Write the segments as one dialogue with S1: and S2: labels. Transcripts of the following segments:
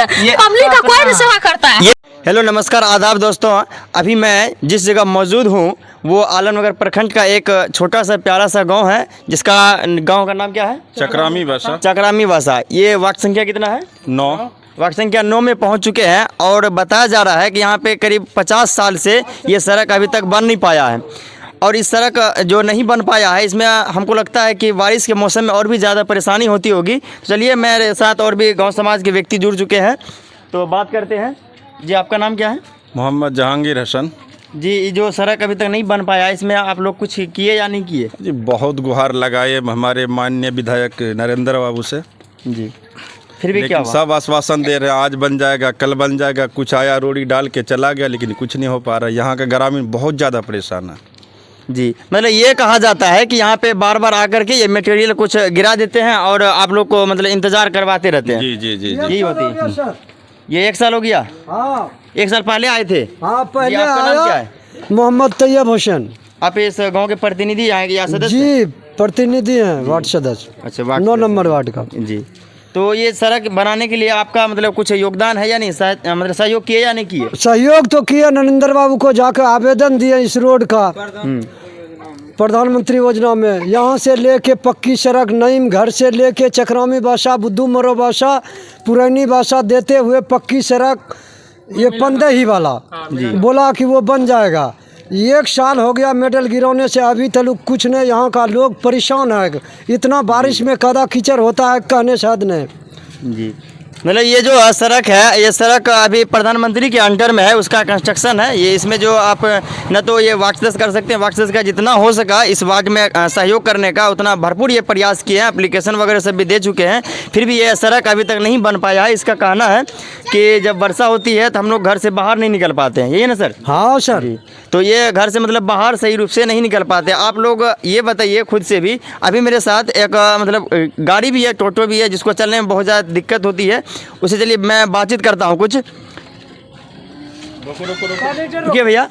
S1: है, पब्लिक का कोई नहीं सेवा करता है।
S2: हेलो नमस्कार आदाब दोस्तों, अभी मैं जिस जगह मौजूद हूँ वो आलमनगर प्रखंड का एक छोटा सा प्यारा सा गांव है, जिसका गांव का नाम क्या है?
S3: चक्रामी भाषा।
S2: चक्रामी भाषा। ये वार्ड संख्या कितना है?
S3: 9।
S2: वार्ड संख्या 9 में पहुंच चुके हैं और बताया जा रहा है कि यहाँ पे करीब 50 साल से ये सड़क अभी तक बन नहीं पाया है। और इस सड़क जो नहीं बन पाया है, इसमें हमको लगता है कि बारिश के मौसम में और भी ज़्यादा परेशानी होती होगी। चलिए, मेरे साथ और भी गाँव समाज के व्यक्ति जुड़ चुके हैं, तो बात करते हैं। जी, आपका नाम क्या है?
S3: मोहम्मद जहांगीर हसन
S2: जी। जो सड़क अभी तक नहीं बन पाया, इसमें आप लोग कुछ किए या नहीं किए?
S3: जी, बहुत गुहार लगाए हमारे माननीय विधायक नरेंद्र बाबू से
S2: जी, फिर भी क्या हुआ?
S3: सब आश्वासन दे रहे हैं आज बन जाएगा, कल बन जाएगा, कुछ आया रोड़ी डाल के चला गया, लेकिन कुछ नहीं हो पा रहा। यहाँ का ग्रामीण बहुत ज़्यादा परेशान है।
S2: जी, मतलब ये कहा जाता है कि यहाँ पे बार बार आकर के ये मटेरियल कुछ गिरा देते हैं और आप लोग को मतलब इंतजार करवाते रहते हैं।
S3: जी जी जी जी।
S2: यही होती है। ये 1 साल हो गया?
S4: हाँ,
S2: 1 साल पहले आए थे?
S4: हाँ, पहले
S2: आपका नाम क्या
S4: आया।
S2: है?
S4: मोहम्मद तैयब हुसैन।
S2: आप इस गांव के प्रतिनिधि आएंगे या सदस्य?
S4: जी, प्रतिनिधि हैं, वार्ड सदस्य।
S2: अच्छा, वार्ड
S4: 9 नंबर वार्ड का।
S2: जी। तो ये सड़क बनाने के लिए आपका मतलब कुछ योगदान है या नहीं? मतलब सहयोग किए या नहीं किए?
S4: सहयोग तो किया, नरेंद्र बाबू को जाकर आवेदन दिए इस रोड का प्रधानमंत्री योजना में। यहाँ से लेके पक्की सड़क नईम घर से लेके चक्रामी भाषा, बुद्धू मरो भाषा, पुरानी भाषा देते हुए पक्की सड़क ये 15 ही वाला बोला कि वो बन जाएगा। 1 साल हो गया मेडल गिराने से, अभी तक कुछ नहीं। यहाँ का लोग परेशान है, इतना बारिश में कदा कीचड़ होता है, कहने से हद नहीं।
S2: जी, मतलब ये जो सड़क है, ये सड़क अभी प्रधानमंत्री के अंडर में है, उसका कंस्ट्रक्शन है ये। इसमें जो आप न तो ये वार्ड सदस्य कर सकते हैं, वार्ड सदस्य का जितना हो सका इस वार्ड में सहयोग करने का उतना भरपूर ये प्रयास किए हैं, एप्लीकेशन वगैरह सब भी दे चुके हैं, फिर भी ये सड़क अभी तक नहीं बन पाया है। इसका कहना है कि जब वर्षा होती है तो हम लोग घर से बाहर नहीं निकल पाते हैं, यही है ना सर?
S4: हाँ सर।
S2: तो ये घर से मतलब बाहर सही रूप से नहीं निकल पाते। आप लोग ये बताइए खुद से भी, अभी मेरे साथ एक मतलब गाड़ी भी है, टोटो भी है, जिसको चलने में बहुत ज़्यादा दिक्कत होती है। उससे चलिए मैं बातचीत करता हूँ कुछ। देखिए भैया,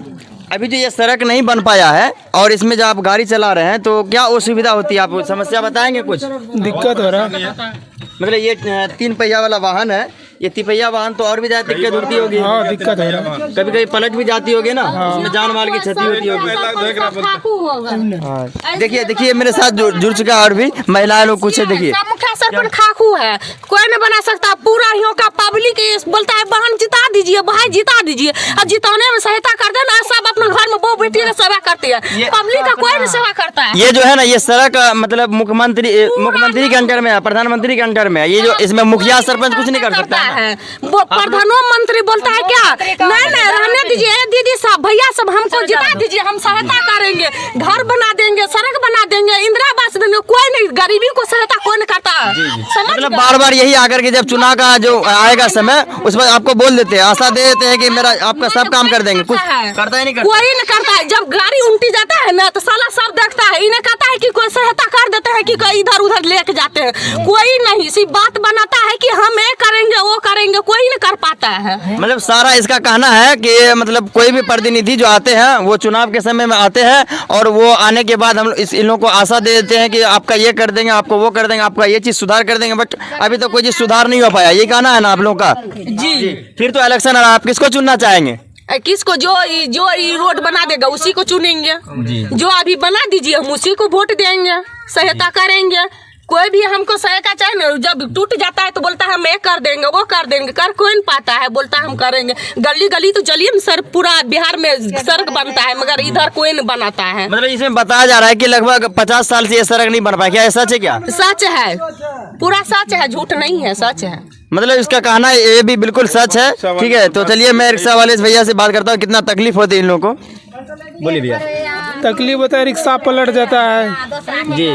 S2: अभी जो ये सड़क नहीं बन पाया है और इसमें जब आप गाड़ी चला रहे हैं तो क्या असुविधा होती है? आप समस्या बताएंगे कुछ?
S4: दिक्कत हो रहा है,
S2: मतलब ये 3 पहिया वाला वाहन है, ये 3 पहिया वाहन तो और भी ज़्यादा दिक्कत होती होगी।
S4: हाँ, दिक्कत हो रहा है।
S2: कभी कभी पलट भी जाती होगी ना, इसमें जान माल की क्षति होती होगी। हाँ, देखिए देखिए मेरे साथ जुड़ चुका है और भी महिलाएं लोग कुछ है। देखिए,
S1: मुखिया सरपंच खाकू है, कोई नहीं बना सकता। पूरा यहाँ का पब्लिक बोलता है बहन जिता दीजिए, भाई जिता दीजिए, और जिताने में सहायता कर देना। सब अपने घर में बहु बेटी का सेवा करते हैं, पब्लिक का कोई नहीं सेवा करता है।
S2: ये जो है ना, ये सड़क मतलब मुख्यमंत्री के अंडर में है, प्रधानमंत्री के अंडर में है। ये जो इसमें मुखिया सरपंच कुछ नहीं कर सकता है।
S1: प्रधानमंत्री बोलता है क्या, नहीं रहने दीजिए दीदी साहब, भैया सब, हमको जिता दीजिए, हम सहायता करेंगे, घर बना देंगे, सड़क बना देंगे, इंदिरा आवास देंगे। कोई नहीं, गरीबी को सहायता कोई नहीं करता।
S2: मतलब बार बार यही आकर के जब चुनाव का जो आएगा समय, उस पर आपको बोल देते हैं, आशा दे देते हैं कि मेरा आपका सब काम कर देंगे, कुछ करता ही नहीं करता।
S1: कोई नहीं करता है। जब गाड़ी उल्टी जाता है ना तो साला सब देखता है, इन्हें कहता है कि कोई सहायता कर देते हैं कि कोई इधर उधर लेके जाते हैं। कोई नहीं, सिर्फ बात बनाता है कि हम ये करेंगे वो करेंगे, कोई नहीं कर पाता है।
S2: मतलब सारा इसका कहना है कि मतलब कोई भी प्रतिनिधि जो आते हैं वो चुनाव के समय में आते हैं और वो आने के बाद हम इन लोगों को आशा दे देते हैं कि आपका ये कर देंगे, आपको वो कर देंगे, आपका ये चीज़ सुधार कर देंगे, बट अभी तो कोई चीज़ सुधार नहीं हो पाया। ये कहना है ना आप लोगों का?
S1: जी।
S2: फिर तो इलेक्शन आ रहा है, आप किसको चुनना चाहेंगे?
S1: किसको? जो रोड बना देगा उसी को चुनेंगे। जो अभी बना दीजिए हम उसी को वोट देंगे, सहायता करेंगे। कोई भी हमको सहायता चाहिए ना, जब टूट जाता है तो बोलता है हम ये कर देंगे वो कर देंगे, कर कोई नहीं पाता है, बोलता है हम करेंगे। गली गली तो चलिए सर, पूरा बिहार में सड़क बनता है मगर इधर कोई नहीं बनाता है।
S2: मतलब इसमें बताया जा रहा है कि लगभग 50 साल से ये सड़क नहीं बन पाया, क्या ऐसा सच है? क्या
S1: सच है? पूरा सच है, झूठ नहीं है, सच है।
S2: मतलब इसका कहना ये भी बिल्कुल सच है। ठीक है, तो चलिए मैं रिक्शा वाले भैया से बात करता हूँ, कितना तकलीफ होती है इन लोगों को। बोलिए भैया।
S5: तकलीफ होता है, रिक्शा पलट जाता है जी।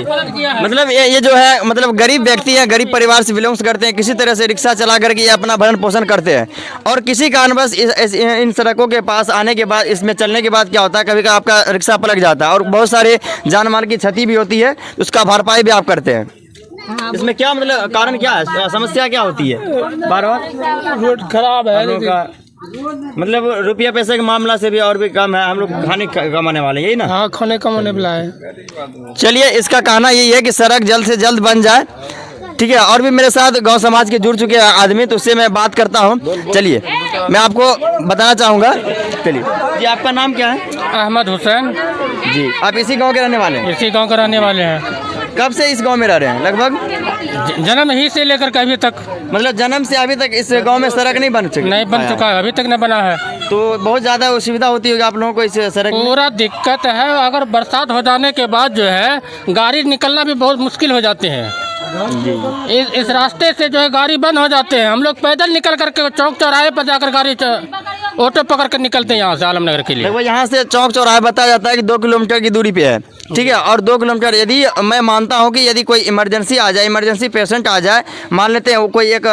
S2: मतलब ये जो है मतलब गरीब व्यक्ति है, गरीब परिवार से बिलोंग्स करते हैं, किसी तरह से रिक्शा चला करके ये अपना भरण पोषण करते हैं और किसी कारणवश इन सड़कों के पास आने के बाद, इसमें चलने के बाद क्या होता है, कभी कभी आपका रिक्शा पलट जाता है और बहुत सारे जान माल की क्षति भी होती है, उसका भरपाई भी आप करते हैं। इसमें क्या मतलब कारण क्या है, समस्या क्या होती है? बार बार
S5: रोड खराब है,
S2: मतलब रुपया पैसे के मामला से भी और भी कम है, हम लोग खाने कमाने वाले, यही ना?
S5: हाँ, खाने कमाने वाला है।
S2: चलिए, इसका कहना यही है कि सड़क जल्द से जल्द बन जाए ठीक है, और भी मेरे साथ गांव समाज के जुड़ चुके आदमी, तो उससे मैं बात करता हूं। चलिए, मैं आपको बताना चाहूँगा। चलिए जी, आपका नाम क्या है?
S5: अहमद हुसैन,
S2: जी, आप इसी गांव के रहने वाले हैं?
S5: इसी गांव के रहने वाले हैं।
S2: कब से इस गांव में रह रहे हैं? लगभग
S5: जन्म ही से लेकर के अभी तक
S2: मतलब जन्म से अभी तक इस गांव में सड़क नहीं बन चुकी?
S5: नहीं बन चुका है, अभी तक नहीं बना है।
S2: तो बहुत ज़्यादा असुविधा होती होगी आप लोगों को इस सड़क में?
S5: पूरा दिक्कत है। अगर बरसात हो जाने के बाद जो है गाड़ी निकलना भी बहुत मुश्किल हो जाते हैं। इस रास्ते से जो है गाड़ी बंद हो जाते हैं। हम लोग पैदल निकल करके चौक चौराहे पर जाकर गाड़ी ऑटो पकड़ कर निकलते हैं यहाँ से आलमनगर के लिए।
S2: लगभग यहाँ से चौक चौराहा बताया जाता है कि 2 किलोमीटर की दूरी पे है, ठीक है। और 2 किलोमीटर, यदि मैं मानता हूँ कि यदि कोई इमरजेंसी आ जाए, इमरजेंसी पेशेंट आ जाए, मान लेते हैं वो कोई एक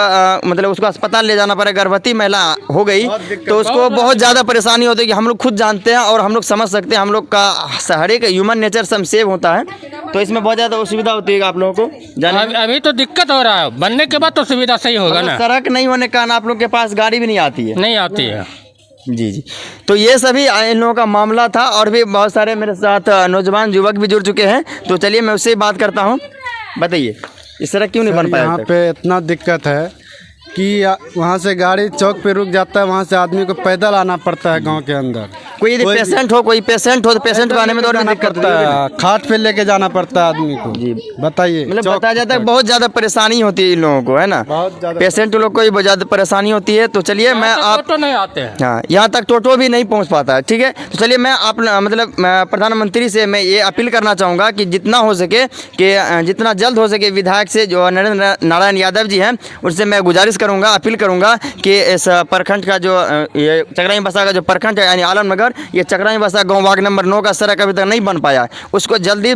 S2: मतलब उसको अस्पताल ले जाना पड़े, गर्भवती महिला हो गई, तो उसको बहुत ज़्यादा परेशानी होती है कि हम लोग खुद जानते हैं और हम लोग समझ सकते हैं। हम लोग का हर एक ह्यूमन नेचर समसेव होता है, तो इसमें बहुत ज़्यादा असुविधा होती है आप लोगों को जाने।
S5: अभी तो दिक्कत हो रहा है, बनने के बाद तो सुविधा सही होगा ना।
S2: सड़क नहीं होने के कारण आप लोग के पास गाड़ी भी नहीं आती है?
S5: नहीं आती है।
S2: जी जी, तो ये सभी इन लोगों का मामला था। और भी बहुत सारे मेरे साथ नौजवान युवक भी जुड़ चुके हैं, तो चलिए मैं उससे बात करता हूँ। बताइए, इस तरह क्यों नहीं बन पाया?
S6: यहाँ पे इतना दिक्कत है कि वहाँ से गाड़ी चौक पे रुक जाता है, वहाँ से आदमी को पैदल आना पड़ता है गांव के अंदर।
S2: कोई यदि पेशेंट हो तो पेशेंट को आने में तो और भी दिक्कत होता है,
S6: खाट पे लेके जाना पड़ता है आदमी को। जी बताइए,
S2: मतलब बताया जाता है बहुत ज़्यादा परेशानी होती है इन लोगों को, है ना?
S6: बहुत ज़्यादा
S2: पेशेंट लोग को ही बहुत ज़्यादा परेशानी होती है। तो चलिए मैं आप
S5: तो नहीं आते हैं।
S2: हाँ, यहाँ तक टोटो भी नहीं पहुँच पाता है, ठीक है। तो चलिए मैं मतलब मैं प्रधानमंत्री से मैं ये अपील करना चाहूँगा कि जितना हो सके कि जितना जल्द हो सके विधायक से जो नरेंद्र नारायण यादव जी हैं, उनसे मैं गुजारिश करूँगा, अपील करूँगा कि इस प्रखंड का जो ये चकराई बसा का जो प्रखंड है यानी आलमनगर, ये चकराई बसा गाँव वार्ड नंबर 9 का सड़क अभी तक नहीं बन पाया, उसको जल्दी